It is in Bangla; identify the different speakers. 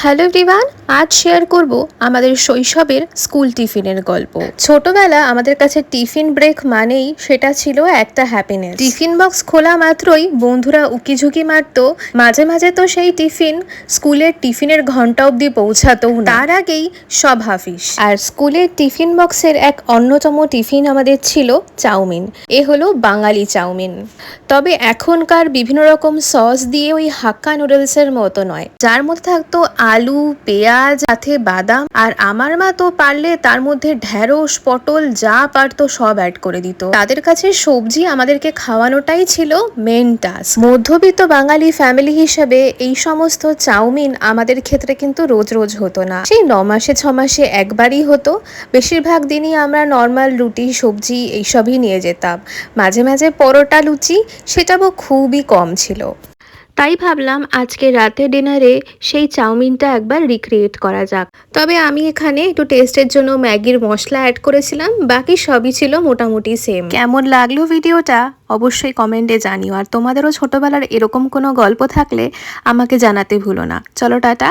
Speaker 1: হ্যালো এভরিওয়ান, আজ শেয়ার করব আমাদের শৈশবের স্কুল টিফিনের গল্প। ছোটবেলা আমাদের কাছে টিফিন ব্রেক মানেই সেটা ছিল একটা হ্যাপিনেস। টিফিন বক্স খোলা মাত্রই বন্ধুরা উকিঝুঁকি মারতো, মাঝে মাঝে তো সেই টিফিন স্কুলের টিফিনের ঘন্টা অবধি পৌঁছাতো না, তার আগেই সব হাফিস। আর স্কুলের টিফিন বক্সের এক অন্যতম টিফিন আমাদের ছিল চাউমিন। এ হলো বাঙালি চাউমিন। তবে এখনকার বিভিন্ন রকম সস দিয়ে ওই হাক্কা নুডলসের মতো নয়, যার মধ্যে থাকতো আলু, পেঁয়াজ, সাথে বাদাম। আর আমার মা তো পারলে তার মধ্যে ঢ্যাঁড়স, পটল যা পারতো সব অ্যাড করে দিত। তাদের কাছে সবজি আমাদেরকে খাওয়ানোটাই ছিল মেন টাস্ক। মধ্যবিত্ত বাঙালি ফ্যামিলি হিসেবে এই সমস্ত চাউমিন আমাদের ক্ষেত্রে কিন্তু রোজ রোজ হতো না, সেই 9 মাসে 6 মাসে একবারই হতো। বেশিরভাগ দিনই আমরা নর্মাল রুটি, সবজি এইসবই নিয়ে যেতাম। মাঝে মাঝে পরোটা, লুচি, সেটাও খুবই কম ছিল। তাই ভাবলাম আজকে রাতে ডিনারে সেই চাউমিনটা একবার রিক্রিয়েট করা যাক। তবে আমি এখানে একটু টেস্টের জন্য ম্যাগির মশলা অ্যাড করেছিলাম, বাকি সবই ছিল মোটামুটি সেম। কেমন লাগলো ভিডিওটা অবশ্যই কমেন্টে জানিও। আর তোমাদেরও ছোটবেলার এরকম কোনো গল্প থাকলে আমাকে জানাতে ভুলো না। চলো টাটা।